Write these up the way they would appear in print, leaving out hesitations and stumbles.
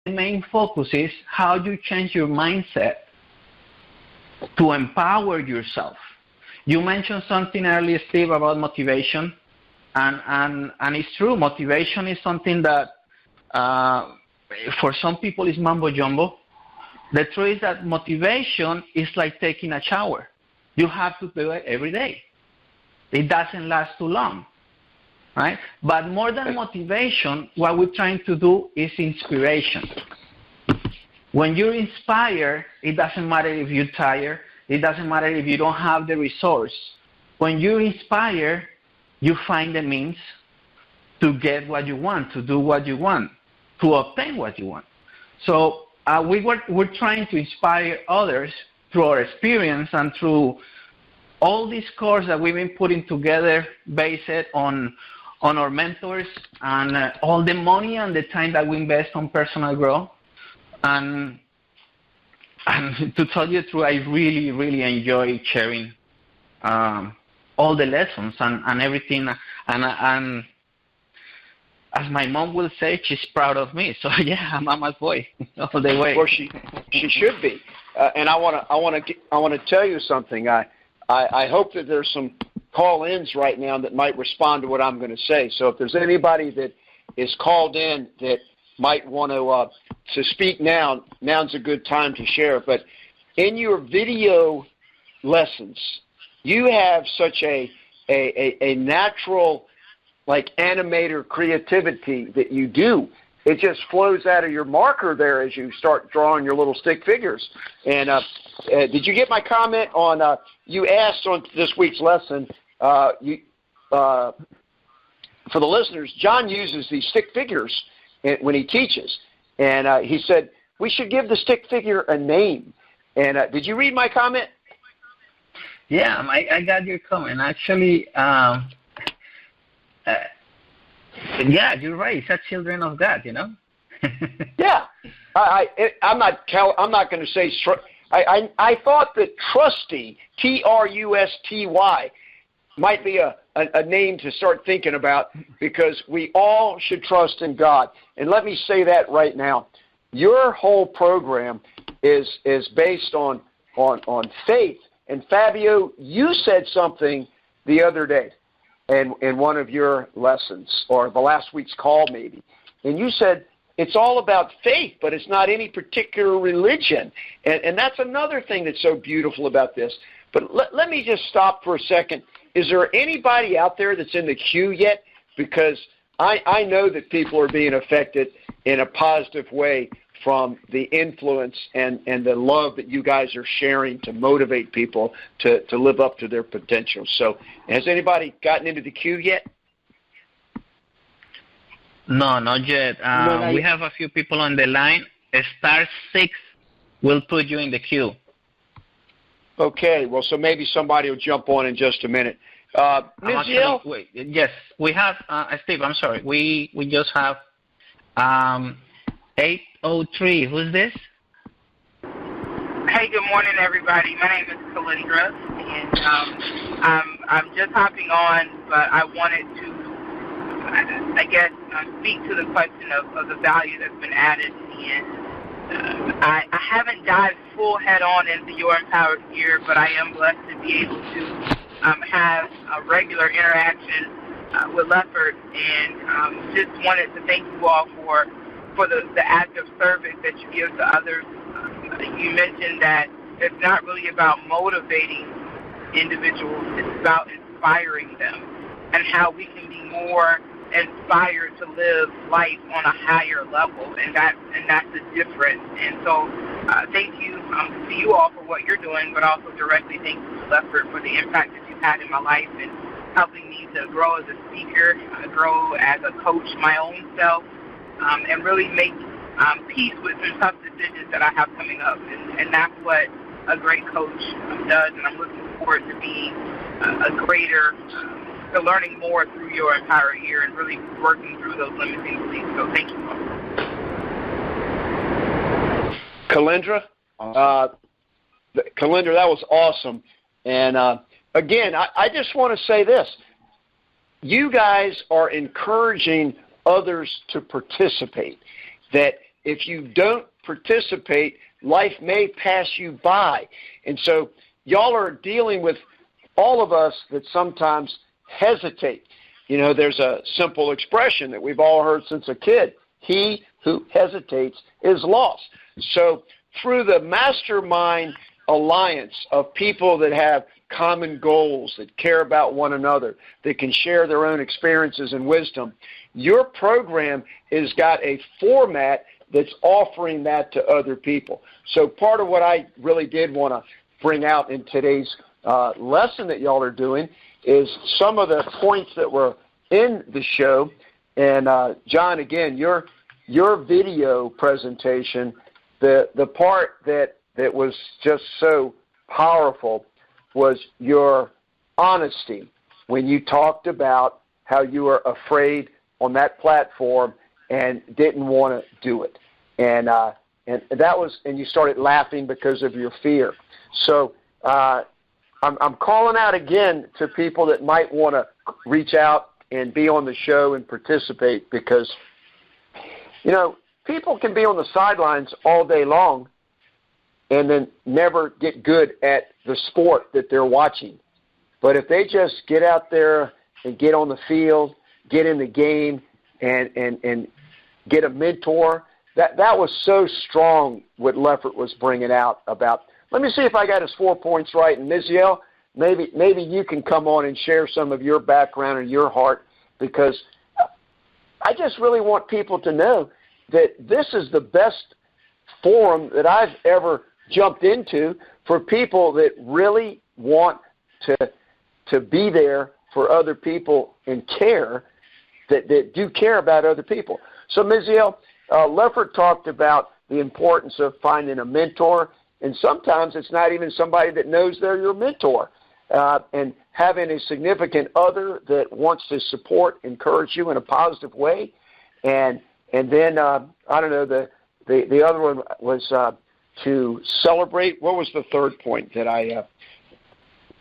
main focus is how you change your mindset to empower yourself. You mentioned something earlier, Steve, about motivation, and it's true. Motivation is something that for some people is mumbo jumbo. The truth is that motivation is like taking a shower. You have to do it every day. It doesn't last too long, right? But more than motivation, what we're trying to do is inspiration. When you're inspired, it doesn't matter if you're tired. It doesn't matter if you don't have the resource. When you're inspired, you find the means to get what you want, to do what you want, to obtain what you want. So we're trying to inspire others through our experience and through all these courses that we've been putting together based on our mentors and all the money and the time that we invest on personal growth. And to tell you the truth, I really, really enjoy sharing all the lessons and everything. And as my mom will say, she's proud of me. So yeah, I'm mama's boy all the way. Well, she should be. And I want to tell you something. I hope that there's some call-ins right now that might respond to what I'm going to say. So if there's anybody that is called in that might want to speak now, now's a good time to share. But in your video lessons, you have such a natural, like, animator creativity that you do. It just flows out of your marker there as you start drawing your little stick figures. And did you get my comment on, you asked on this week's lesson, for the listeners, John uses these stick figures when he teaches. And he said, we should give the stick figure a name. And did you read my comment? Yeah, I got your comment. Actually, yeah, you're right. It's a children of God, you know. Yeah, I'm not going to say. I thought that trusty, Trusty, might be a name to start thinking about, because we all should trust in God. And let me say that right now. Your whole program is based on faith. And Fabio, you said something the other day in one of your lessons, or the last week's call maybe, and you said it's all about faith, but it's not any particular religion. And that's another thing that's so beautiful about this. But let me just stop for a second. Is there anybody out there that's in the queue yet? Because I know that people are being affected in a positive way from the influence and the love that you guys are sharing to motivate people to live up to their potential. So has anybody gotten into the queue yet? No, not yet. We have a few people on the line. *6 will put you in the queue. Okay, well, so maybe somebody will jump on in just a minute. Yes, we have, Steve, I'm sorry. We just have 803. Who's this? Hey, good morning, everybody. My name is Calindra, and I'm just hopping on, but I wanted to, I guess, speak to the question of the value that's been added. And I haven't dived full head-on into your empowered year, but I am blessed to be able to have a regular interaction with Lefford, and just wanted to thank you all for the act of service that you give to others. You mentioned that it's not really about motivating individuals, it's about inspiring them, and how we can be more inspired to live life on a higher level, and that's the difference. And so thank you to you all for what you're doing, but also directly thank you to Lefford for the impact that you've had in my life and helping me to grow as a speaker, grow as a coach my own self, and really make peace with some tough decisions that I have coming up. And that's what a great coach does, and I'm looking forward to being to learning more through your entire year and really working through those limiting beliefs. So thank you all. Calindra, that was awesome. And again, I just want to say this. You guys are encouraging others to participate. That if you don't participate, life may pass you by. And so y'all are dealing with all of us that sometimes hesitate. You know, there's a simple expression that we've all heard since a kid. He who hesitates is lost. So through the mastermind alliance of people that have common goals, that care about one another, that can share their own experiences and wisdom, your program has got a format that's offering that to other people. So part of what I really did want to bring out in today's lesson that y'all are doing is some of the points that were in the show. And John, again, your video presentation, the part that was just so powerful was your honesty when you talked about how you were afraid on that platform and didn't want to do it. And that was, and you started laughing because of your fear. So I'm calling out again to people that might want to reach out and be on the show and participate, because, you know, people can be on the sidelines all day long and then never get good at the sport that they're watching. But if they just get out there and get on the field, get in the game, and get a mentor, that was so strong what Lefford was bringing out about. Let me see if I got his 4 points right. And Miziel, maybe you can come on and share some of your background and your heart, because I just really want people to know that this is the best forum that I've ever jumped into for people that really want to be there for other people and care, that do care about other people. So, Miziel, Lefford talked about the importance of finding a mentor, and sometimes it's not even somebody that knows they're your mentor, and having a significant other that wants to support, encourage you in a positive way, and then I don't know, the other one was to celebrate. What was the third point that I?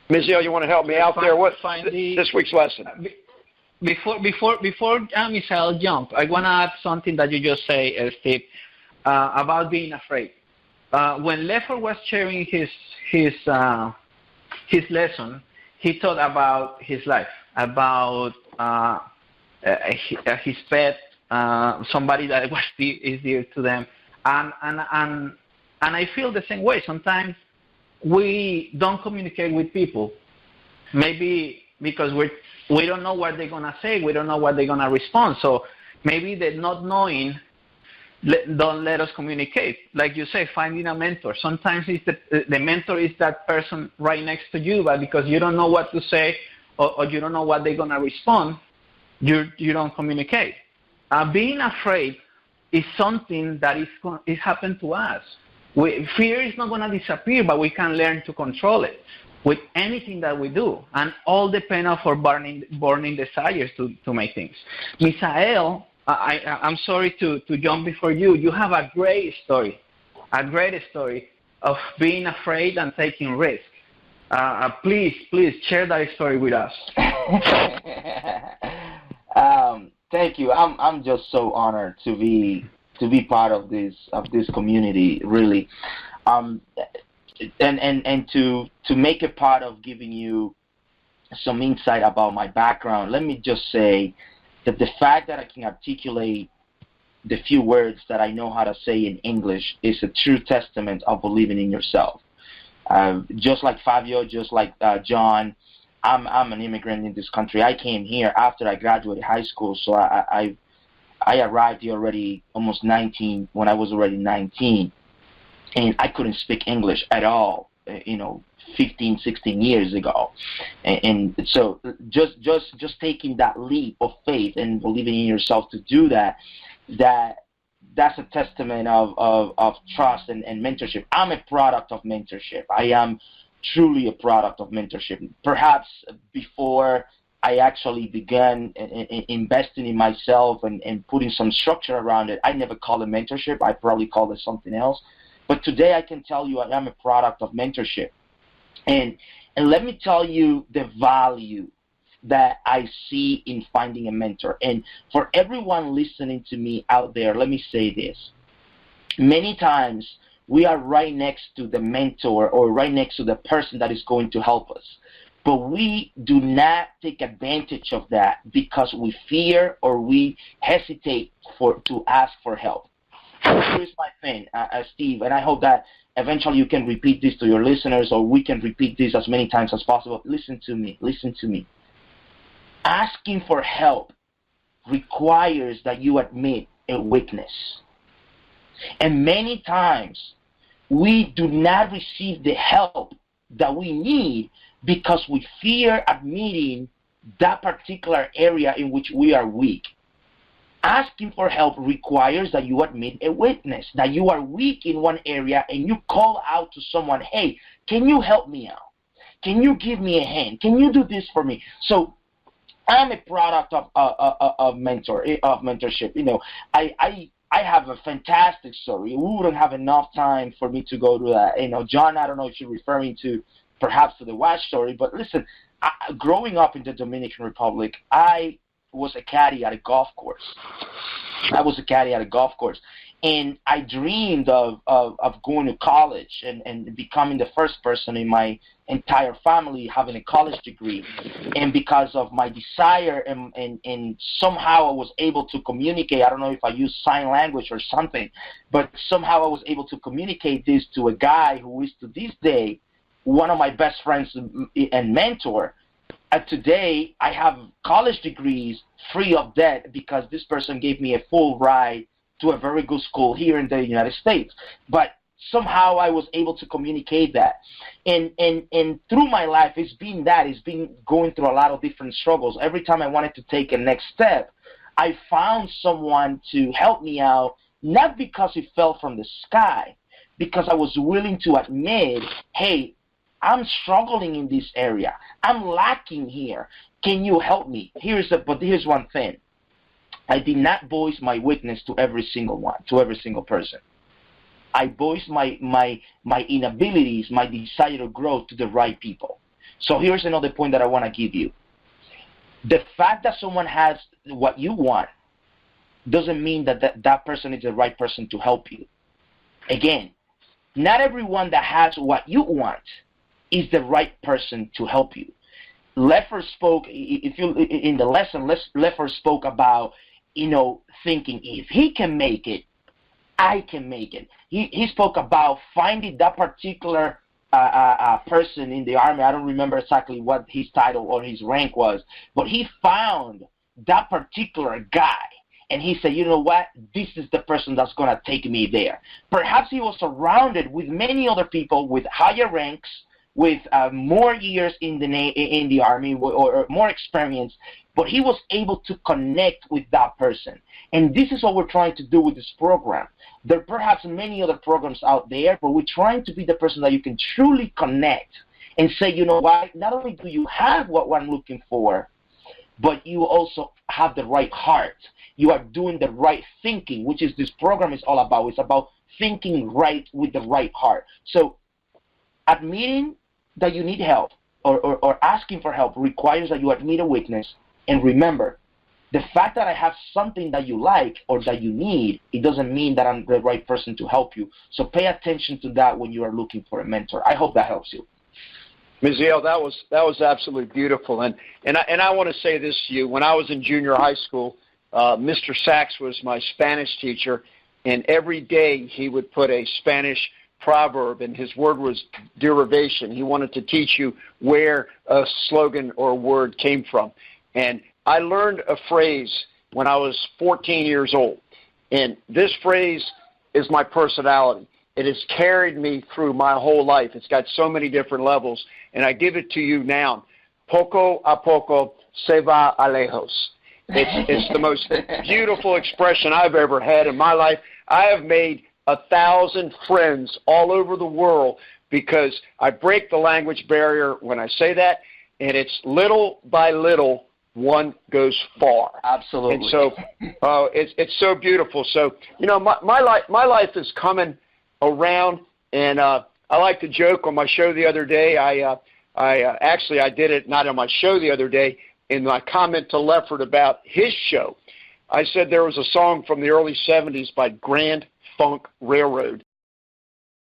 Miziel, you want to help me out there? What this week's lesson? Before Miziel jump, I want to add something that you just say, Steve, about being afraid. When Lefford was sharing his lesson, he thought about his life, about his pet, somebody that is dear to them, and I feel the same way. Sometimes we don't communicate with people, maybe because we don't know what they're gonna say, we don't know what they're gonna respond. So maybe the not knowing don't let us communicate. Like you say, finding a mentor. Sometimes it's the mentor is that person right next to you, but because you don't know what to say or you don't know what they're gonna respond, you don't communicate. Being afraid is something that is happened to us. Fear is not going to disappear, but we can learn to control it with anything that we do, and all depend on our burning desires to make things. Misael, I'm sorry to jump before you. You have a great story of being afraid and taking risks. Please share that story with us. Thank you. I'm just so honored to be part of this community, really, and to make a part of giving you some insight about my background. Let me just say that the fact that I can articulate the few words that I know how to say in English is a true testament of believing in yourself. Just like Fabio, just like John, I'm an immigrant in this country. I came here after I graduated high school, so I arrived here already almost 19, when I was already 19, and I couldn't speak English at all, 15, 16 years ago. And so just taking that leap of faith and believing in yourself to do that's a testament of trust and mentorship. I'm a product of mentorship. I am truly a product of mentorship. Perhaps before I actually began investing in myself and putting some structure around it, I never called it mentorship. I probably called it something else. But today I can tell you I am a product of mentorship. And let me tell you the value that I see in finding a mentor. And for everyone listening to me out there, let me say this. Many times we are right next to the mentor or right next to the person that is going to help us. But we do not take advantage of that because we fear or we hesitate to ask for help. Here's my thing, Steve, and I hope that eventually you can repeat this to your listeners, or we can repeat this as many times as possible. Listen to me. Asking for help requires that you admit a weakness. And many times we do not receive the help that we need because we fear admitting that particular area in which we are weak. Asking for help requires that you admit a weakness, that you are weak in one area and you call out to someone, hey, can you help me out? Can you give me a hand? Can you do this for me? So I'm a product of mentorship. You know, I have a fantastic story. We wouldn't have enough time for me to go to that. You know, John, I don't know if you're referring to perhaps to the watch story, but listen, growing up in the Dominican Republic, I was a caddy at a golf course. And I dreamed of going to college and becoming the first person in my entire family having a college degree. And because of my desire and somehow I was able to communicate, I don't know if I used sign language or something, but somehow I was able to communicate this to a guy who is to this day one of my best friends and mentor. Today, I have college degrees free of debt because this person gave me a full ride to a very good school here in the United States. But somehow I was able to communicate that. And through my life, it's been going through a lot of different struggles. Every time I wanted to take a next step, I found someone to help me out, not because it fell from the sky, because I was willing to admit, hey, I'm struggling in this area. I'm lacking here. Can you help me? But here's one thing. I did not voice my weakness to every single person. I voiced my inabilities, my desire to grow to the right people. So here's another point that I want to give you. The fact that someone has what you want doesn't mean that person is the right person to help you. Again, not everyone that has what you want is the right person to help you. Lefford spoke, in the lesson, Lefford spoke about, thinking if he can make it, I can make it. He spoke about finding that particular person in the army. I don't remember exactly what his title or his rank was, but he found that particular guy. And he said, you know what, this is the person that's going to take me there. Perhaps he was surrounded with many other people with higher ranks, with more years in the army or more experience, but he was able to connect with that person. And this is what we're trying to do with this program. There are perhaps many other programs out there, but we're trying to be the person that you can truly connect and say, you know what, not only do you have what I'm looking for, but you also have the right heart. You are doing the right thinking, which is this program is all about. It's about thinking right with the right heart. So admitting that you need help or asking for help requires that you admit a weakness. And remember, the fact that I have something that you like or that you need, it doesn't mean that I'm the right person to help you. So pay attention to that when you are looking for a mentor. I hope that helps you. Miziel, that was absolutely beautiful. And I want to say this to you. When I was in junior high school, Mr. Sachs was my Spanish teacher, and every day he would put a Spanish proverb, and his word was derivation. He wanted to teach you where a slogan or a word came from. And I learned a phrase when I was 14 years old, and this phrase is my personality. It has carried me through my whole life. It's got so many different levels, and I give it to you now. Poco a poco se va a lejos. It's the most beautiful expression I've ever had in my life. I have made 1,000 friends all over the world because I break the language barrier when I say that, and it's little by little one goes far. Absolutely. And so it's so beautiful. So, my life is coming around, and I like to joke on my show the other day. I did it not on my show the other day. In my comment to Lefford about his show, I said there was a song from the early 70s by Grand defunct railroad.